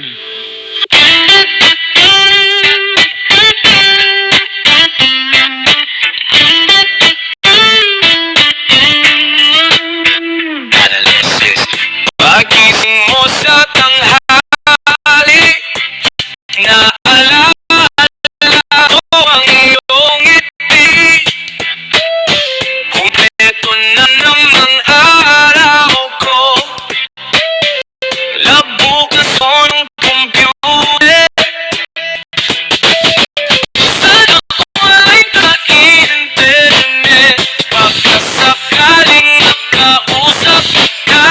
Analysis. Pagising mo sa tanghali, naalala ko ang iyong ngiti. Kumpleto na namang araw ko, labog na sonong computer. Sana ko ay ka-internet, pagkasakaling nakausap ka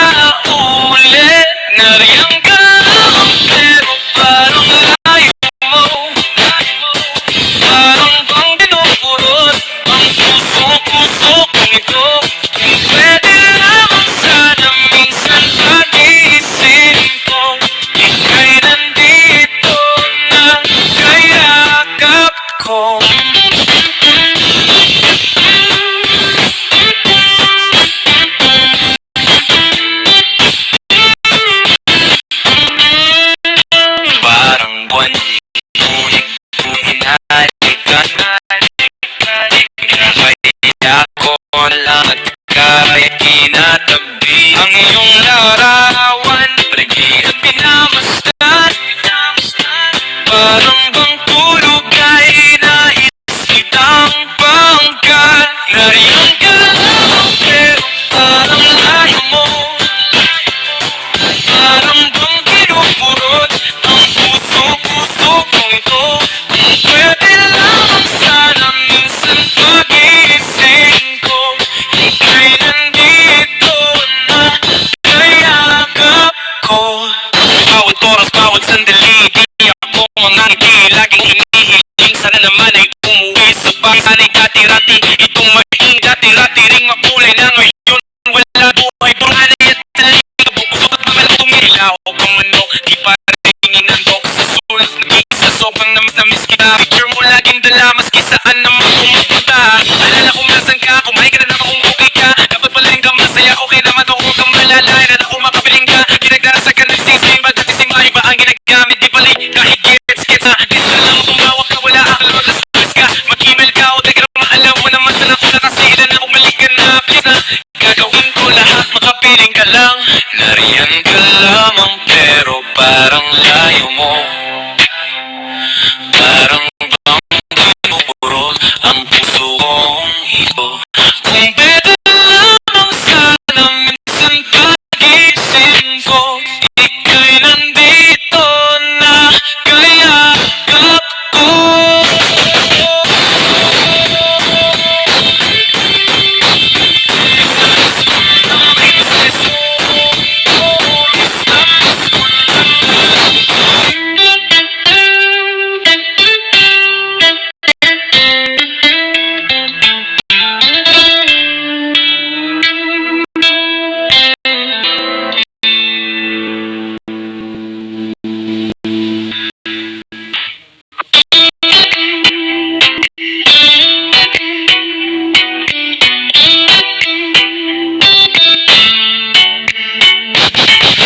ulit. Nariyan ka lang pero parang layo mo, parang bang pinupurot ang puso-puso kong ito. Kung pwede lamang sana minsan pagising ko, ika'y nandito na kayakap ko. Parang buwan, ngunit kung hinalikan, kaya ko lang at kaya kinatabi ang iyong larawan. Palagi at pinamasdan, parang bang tulog ay nais kitang pangkat. Nariyan ka lang pero parang layo mo, parang bang kinupurot ang puso-puso kong ito. Kung pwede lamang sana minsan pagising ko, ika'y nandito na kayakap ko. Bawat oras, bawat sandali, di ako mangangiti. Laging hinihiling, sana naman ay umuwi sa bahay. Sana'y dati-rati, itong maging dati-rati ring makulay na ngayon wala buhay. Buranay at taling, kabukusok at malang tumilaw kung ano, di pa rin inandok sa sulat. Nag-iisa, sobrang namis kita. Picture mo laging dala, maski saan naman pumupunta. Alala kung nasan ka, kumain ka na naman kung okay ka. Dapat pala yung masaya, okay naman ako kang malalain. Na ako makapiling ka, ginagdasa ka nagsising. Ba't natising iba ang ginagamit, di balik kahit gets na. Lista lang tumawag ka, wala akong lolas ka. Mag-email ka o telegram, alam mo naman sana ko na kasi ilan na bumalik ka na. Please na, gagawin ko lahat, makapiling ka lang. Nariyan ka lamang pero parang layo mo, parang bang pinupurot ang puso kong ito. Kung pwede lamang sana minsan pagising ko, ika'y nandito na kayakap ko.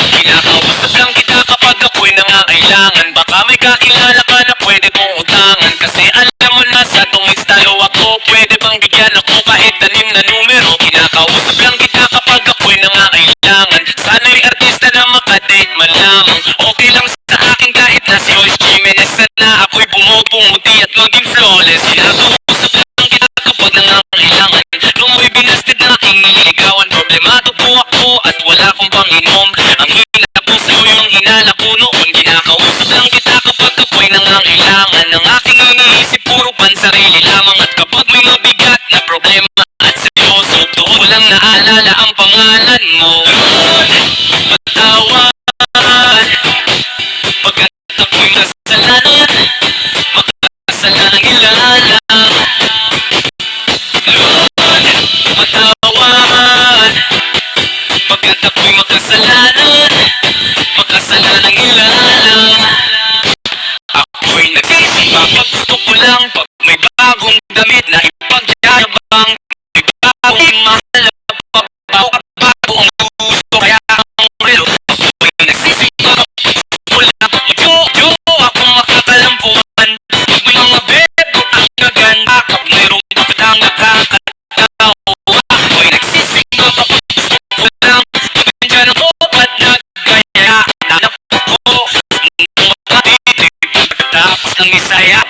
Kinakausap lang kita kapag ako'y nangangailangan. Baka may kakilala ka na pwede kong utangan. Kasi alam mo na sa tong estado ako, pwede bang bigyan ako kahit 6 na numero. Kinakausap lang kita kapag ako'y nangangailangan. Sana'y artista na makadate man lamang. Okay lang sa akin kahit na si Joyce Jimenez. Sana ako'y bumubumuti at maging flawless. Kinakausap lang kita kapag nangangailangan. Nung mo'y binasted na aking niligawan, problemado po ako at wala akong panginom. Ang hina po sa'yo yung hinala ko noon. Kinakausap lang kita kapag ako'y nangangailangan. Ang aking iniisip puro pansarili lamang. At kapag may mabigat na problema at seryoso, doon walang naalala ang pangalan mo. Matawan pagkat ako'y kasalanan, makasalanang ilalang. Matawan pagkat ako'y makasalanan, makasalanang ilalang. Ako'y nagsisip pag gusto ko lang, pag may bagong damit na ipagyayabang, may bagong mahal na papabaw at bago ang gusto, kaya ang relo. Ako'y nagsisip pag gusto ko lang,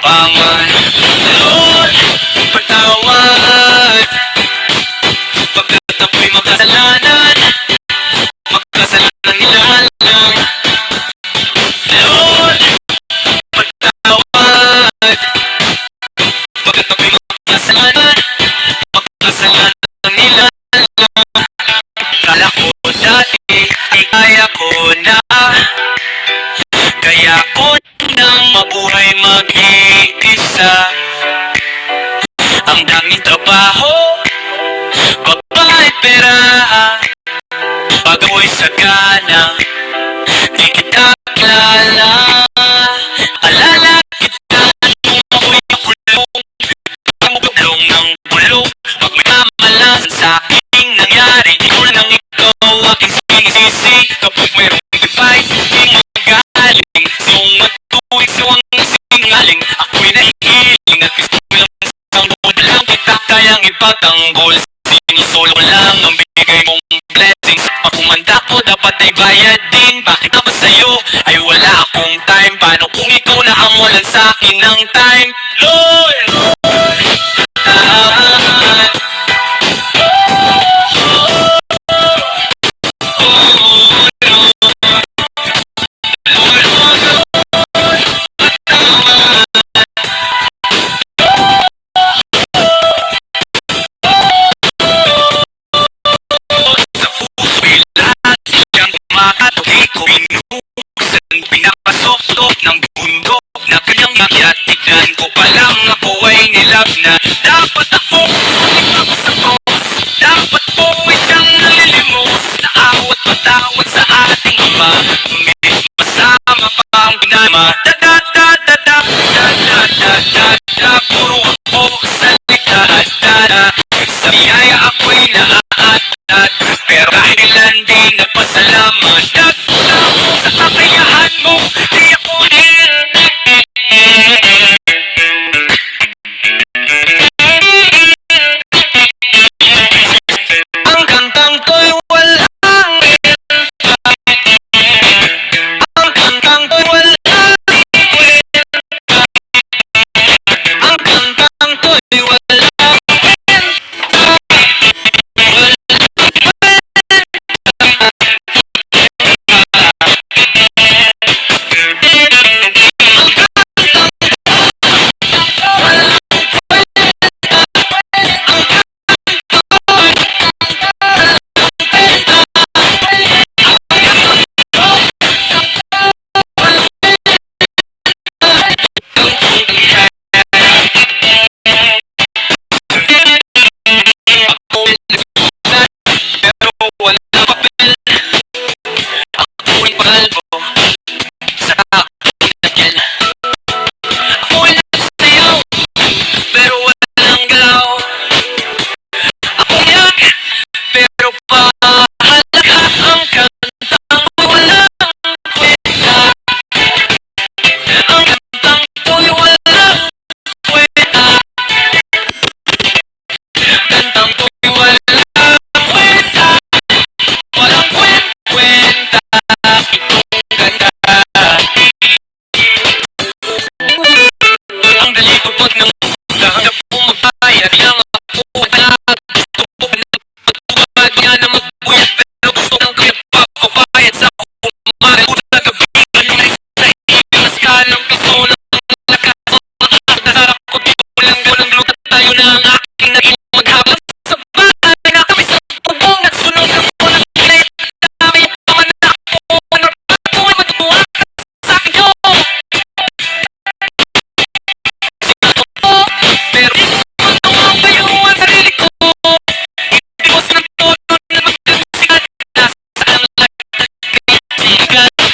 katapangan. Lord, patawad pagkat ako'y makasalanan, makasalanan nilalang. Lord, patawad pagkat ako'y makasalanan, makasalanan nilalang. Kala ko dati ay kaya ko na, kaya ko nang mabuhay mag-iisa. Ang daming trabaho, babae pera, pag ako'y sagana, di kita kilala. Alala kita nung ako'y kulong, pagmukulong ng bulong. Pag may mamalasan sa aking nangyari, di ko lang ikaw aking sinisisi. Kapag mayroong divide, di magaling siyong matuwid, siwang singaling. Ako'y nahihiling at gusto ko lang isang buwan lang kita kayang ipagtanggol. Sinusolo ko lang ang bigay mong blessings. Pag kumanda ko dapat ay bayad din. Bakit na ba sa'yo ay wala akong time? Paano kung ikaw na ang walang sa'kin ng time? Lord, tahan. Pinapasok ng bundok na kanyang akyat. Tignan ko palang ako ay nilabna. Dapat ako ipapasakos, dapat po isang nalilimos. Naawat patawad sa ating ama, ngunit masama pa ang pinama. Da-da-da-da-da-da-da-da-da. Puro ako salita, da-da. Sa biyaya ako'y naaatat, pero kahit ilan di nagpasalamat. Da-da, sa kakayahan mo, di ako din. Ang kantang to'y walang kwenta, ang kantang to'y walang kwenta, ang kantang to'y walang got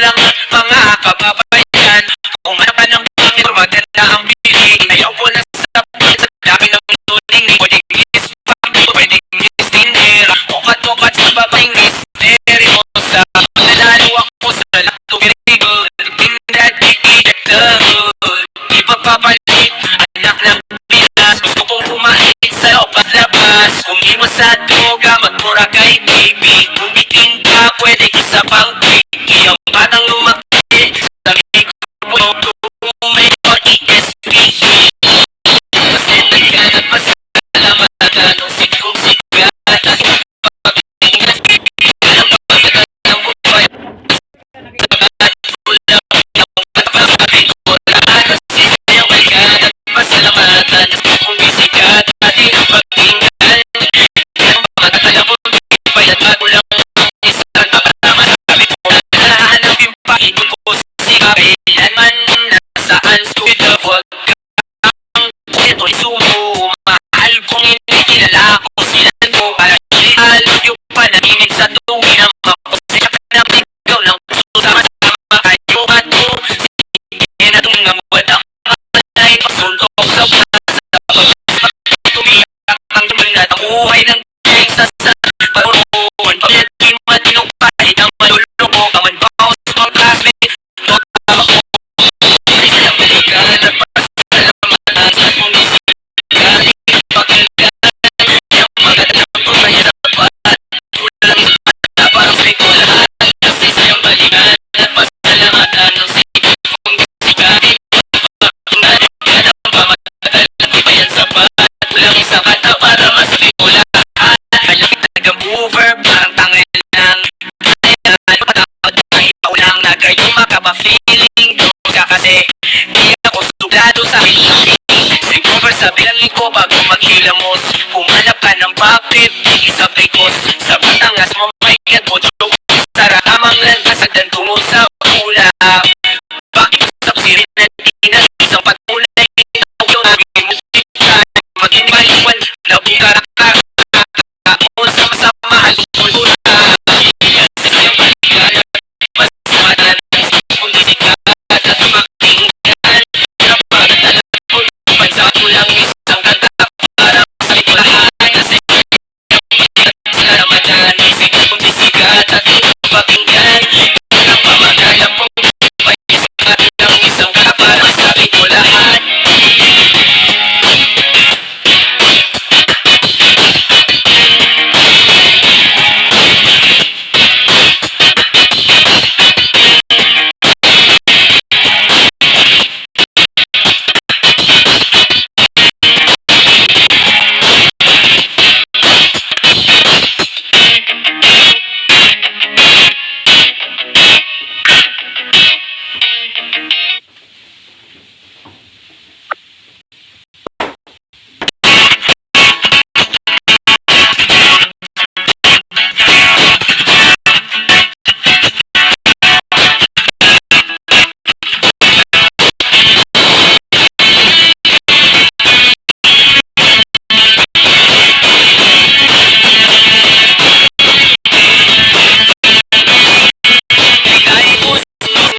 lang ang mga kababayan. Kung ano ka ng pangit, maganda ang pili. Ayaw po na sa dami ng tuling. Pwedeng ispak, pwedeng istinera. Ukat-ukat sa babaeng misteryo. Sa nalalo ako sa lato kirigo. Tinda di the hood. Di papapalit, anak ng Pinas. Gusto kong kumain sa loob at labas. Kung di mo sa droga, magmura kay baby. Kung biting ka, pwede isa pang quickie. Ang batang lumaki sa mikro. Kung may ESP, kasi nagkalat pa sa alamatan. Nung sikong sigat at pagpingas. Alam ka ba ng buhay? Sabat ulam yung matapapagin ko. Lahat kasi sayang magkalat pa sa alamatan. Kung bisikat, atin ang pagtinggan. Ang mga talabong bayad at ulang isang kapatama. Hanapin pa ito po sa kailanman. Nasaan studio, huwag kang ito'y sumo. Mahal kong hindi kilala ko silan mo. Para alog yung panaginip sa tuwin ang mapusya ka ng ligaw ng puso. Sama-sama kayo at mo. Sige na itong ngamuan ang malay. Pasuntok sa plaza. Tumiyak ang tumunat ang buhay ng kayang sasa. Paruruan pamilya di matinong pahit ang maluloko. Kaman pa ako sa mga classmate. Notama ko. Hindi silang balikan at pasalamatan sa kong isigan. Pagkagana yung magandang pumaya sa tapat. Kulang isa na parang sa'yo lahat. Kasi sayang balikan at pasalamatan ng sikong kong isigan. Pagkagana yung pamatagal ng ibayan sapat. Kulang isang kata para masabi ko lahat. Malaki talagang mover, parang tangay lang. Kaya patawad ang ipaw lang na kayo makapa-feeling doon ka kasi di ako suglado sa hilang. Siguro sabihin ko bago maghilamos. Humanap ka ng bakit, isabay ko sa batangas mo may katbotso. Sarahamang lantasadan tungo sa ulap. Bakit sa sirin na di na isang patulay. Itaw yung aging multiplikan. Maging maliwan na bukarakar. Kaon sama-sama halulula. Yan sa kanyang balikan. Mas madalas kung disikat at magtinggan. Napagdala ko lupay sa kulang isang kanta. Para masabi ko lahat na sa ramadan. Isip kong disikat at pakinggan. Napamagaya pong lupay sa kulang isang kanta. Para masabi ko lahat.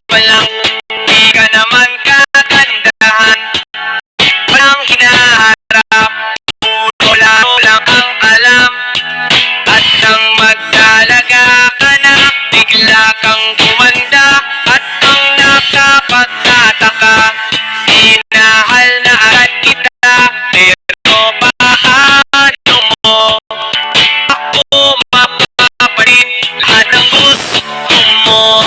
Walang di ka naman kagandahan. Walang hinaharap. Puro lang ang alam. At nang magdalaga ka na, bigla kang gumanda. At ang nakapagtataka, inahal na agad kita. Pero paano mo ako mapapalit lahat ng gusto mo?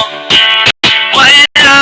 Wala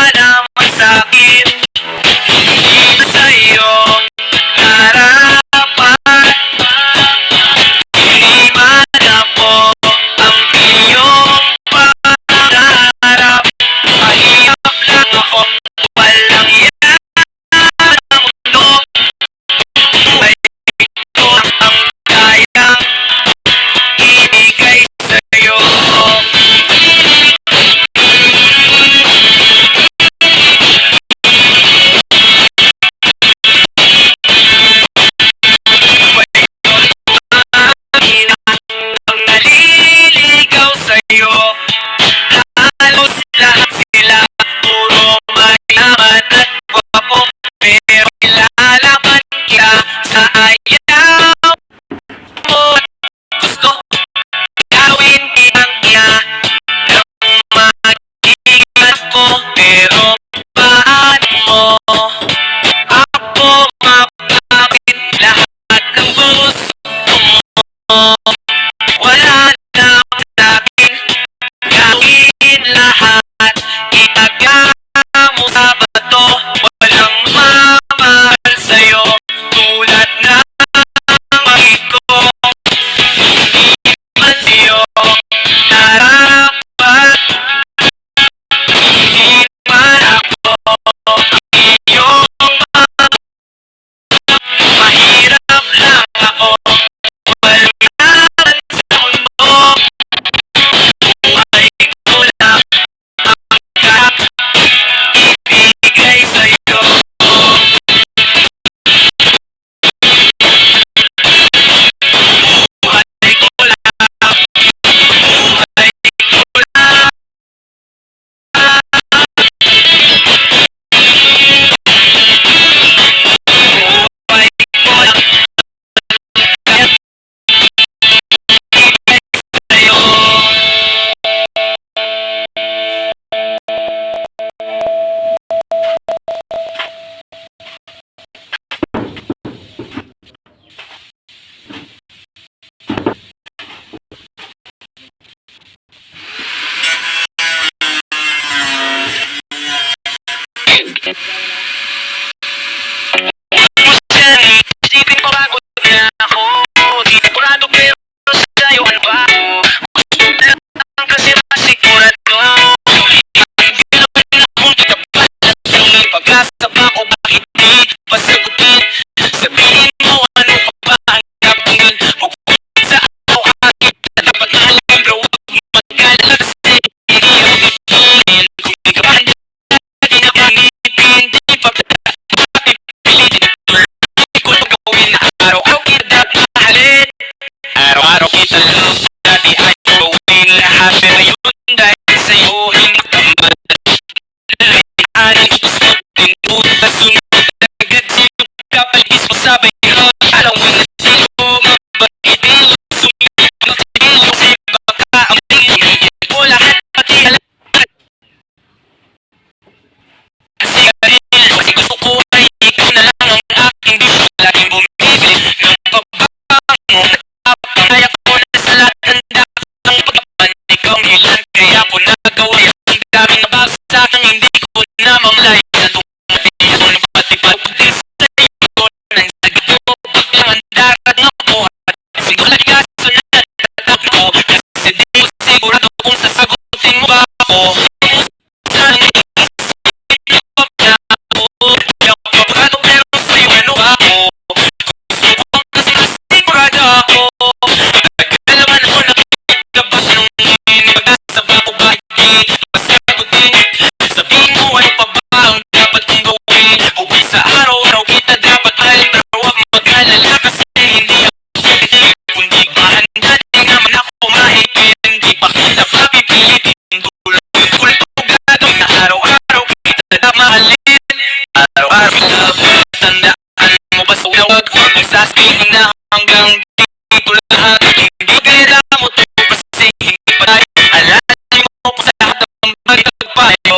lahat. Hindi kailangan mo ito kasi hindi patay. Alalay mo pa sa lahat ng bagay-payo.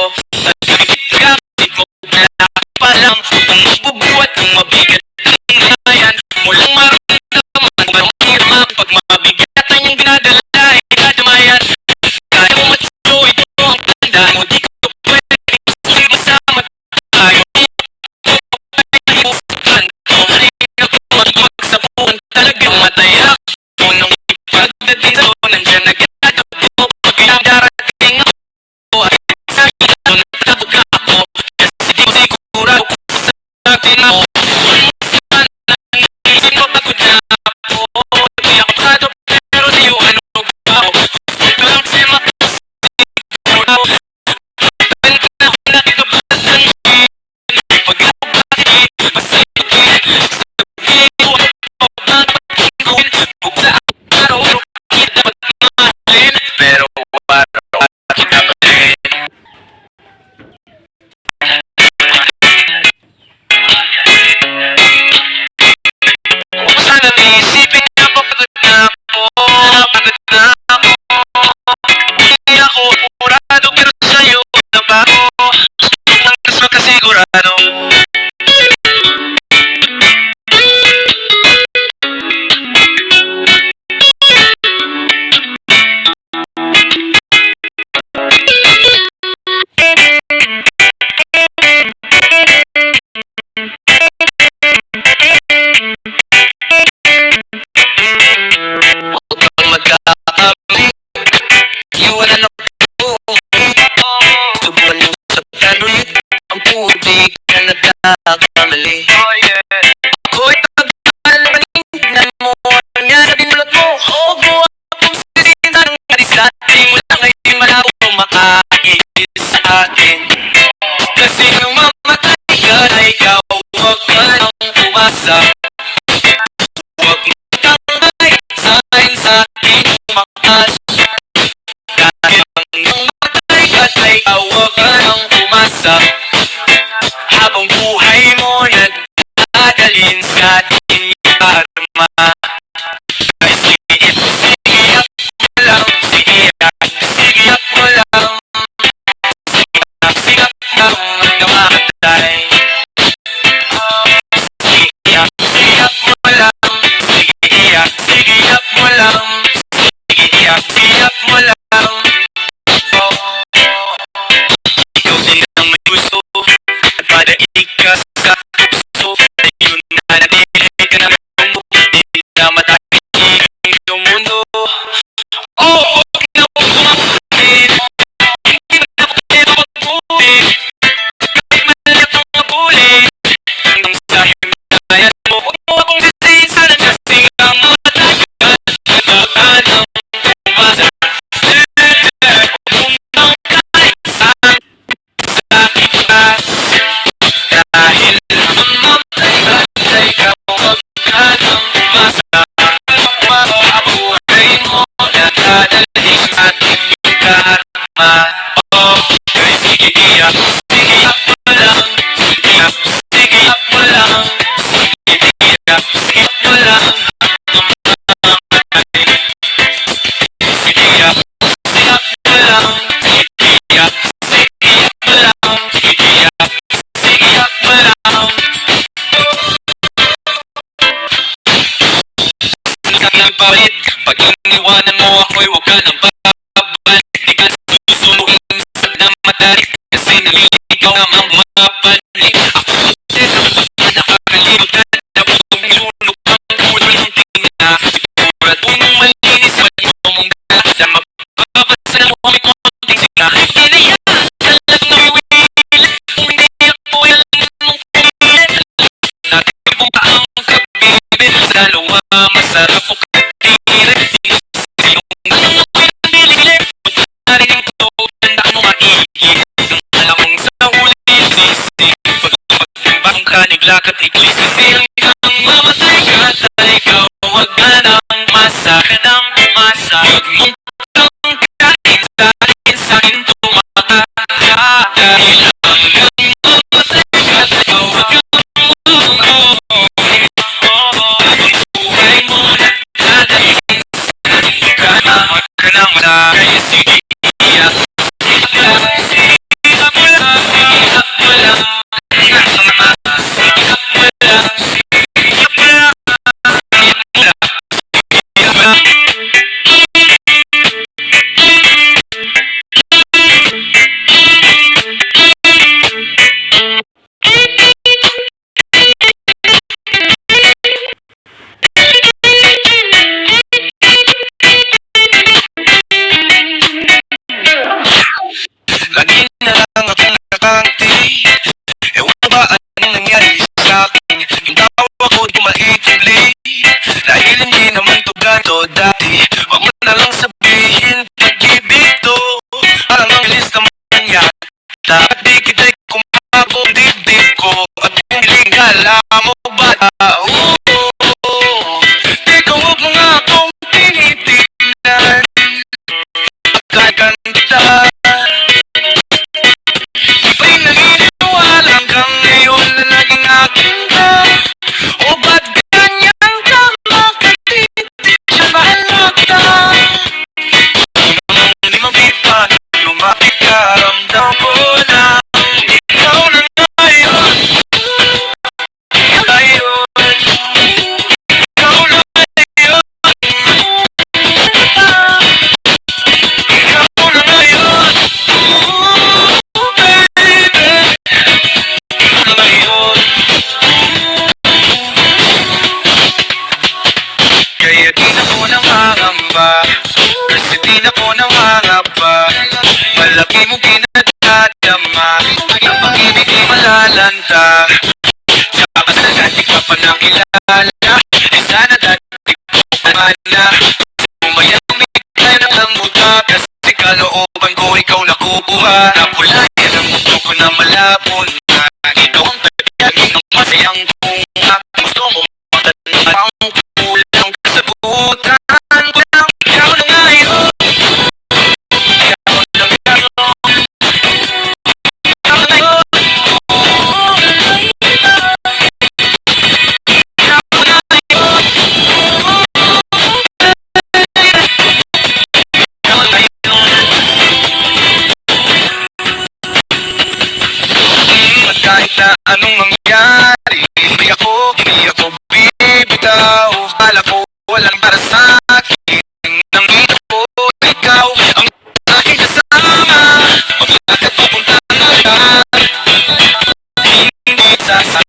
Gamit mo pa lang kung mabubuhat ng mabigat ang bayan. Mulang maramdaman kung hirap pag mabigatan yung ginadala ay kadamayan. Kaya mo matso ito ang tanda mo. Di ka pwede masama tayo. Magsabuhan talagang mataya mo nung ipagdating sa nandiyan na ginagawa mo. Pag darating ako ay sa ito natabog ako kasi di ko sigurado kung sa atin mo. Isip mo pagod na ako. Di ako kado pero sa'yo ano ba ako. Ito lang kasi makasiguro ako. Balik na ako nakikabas ng pag ako bakit masipin sa araw kita pagmahalin pero araw kita pa rin. Kung sana naisipin na papagod na ako, papagod na ako. Hindi ako purado pero sa'yo na ba ako ang mas makasigurado. Huwag kang magkakamali, iwanan ako. Subukan mo sa pagkanulit, ang puti ka nagkakamali. Ako'y pagkalabanin mo, ang yan binulot mo. Huwag mo akong sisihin sa nangyari sa atin. Wala ngayon malabo makakigil sa atin. Kasi nung mamatay ka na ikaw, huwag ka nang umasa. Huwag mo kang maisahin sa aking makas. Dahil nung mamatay ka na ikaw, huwag ka nang umasa. Habang buhay mo nagdadalhin sa ating karma. Ay sige, sige mo lang, sige mo lang. Sigap lang ang namatay. Sigap mo lang, sigap mo lang. Sigap mo lang. Ikaw din ang may gusto at padaig ka sa puso. Ayun na nadilig ka na ng buti na matahimik yung mundo. Oh, huwag na bumangkin. Hindi na ako pwede magbuti. Kahit maliit ang mabuli hanggang sa himlayan mo. Huwag mo akong sisihin sana kasi ang mamatay ka nagkakanang umasa. Huwag mong kaisa sa iba. Dahil mamatay ka na ikaw, huwag ka nang umasa. Ang buhay mo nagdadalhin sa ating karma. Oh, kaya sige iyak mo lang. Sige mo lang. Sige mo lang. Sige mo lang. Sige mo lang. Sige mo lang. Hindi ka nang palit. Pag iniwanan mo ako'y huwag ka nang babalik. Di ka susunugin na madali kasi naliligaw namang mapalik. Ako din ang nakakalimutan na buong sunog ang ulo ng tingin. Sigurado mong malinis at mong dala na magbabasa ng mga konting sigla. Hinayaan ka lang nawiwilit kung hindi ako yan mong pilit. Natin kung paang kabibit sa luwa masarap o katirin. Yung anong ako'y nandiliglim narinig ko tanda mo maigit. Yung alamang sa huli sisi pag magtimbang ka niglakat iglis. Kasi hanggang mamatay ka na ikaw, huwag ka nang umasa. Huwag mo kang kain sa akin, sa akin tumaka. Dahil hanggang mamatay ka na ikaw, huwag kang buhay mo nagdadalhin positively. Dahil hindi naman to ganito dati. Huwag mo na lang sabihin pag-ibig to. Parang ang bilis naman yata. At di kita'y kumako ang dibdib ko. At kung hiling kala mo ba teka, huwag mo nga akong tinitignan. Pagkaganda iba'y naniniwala hanggang ngayon na naging akin ka. O ba't ganyan ka makatitig siya mahalata? Hindi mabipan, lumapit ka, ramdam ko na ikaw na ngayon. Ikaw na yun. Ikaw na ngayon. Ikaw na ngayon. Ooh, baby. Ikaw na ngayon. Kaya di na ko nangangamba, kasi di na ko nangangapa. Malaki mong pinadadama, ang pag-ibig di malalanta. Saka sa dati ka pa nakilala, eh sana dati ko kumana. Umayang umigay na lang muta, kasi kalooban ko ikaw nakukuha. Napulayan ang mundo ko na malabo na. Ikaw ang tagyan ng masayang bunga. Gusto mo matanong ang kulang kasabutan ko lang. Ikaw na ngayon. Ikaw na ngayon. Ikaw na ngayon. Ikaw na ngayon. Ikaw na ngayon. At kahit na anong mangyari, hindi ako bibitaw. Kala ko walang para sa akin. Nangita ko ikaw ang aking kasama. Maglakad papunta na lahat. Hindi sasama.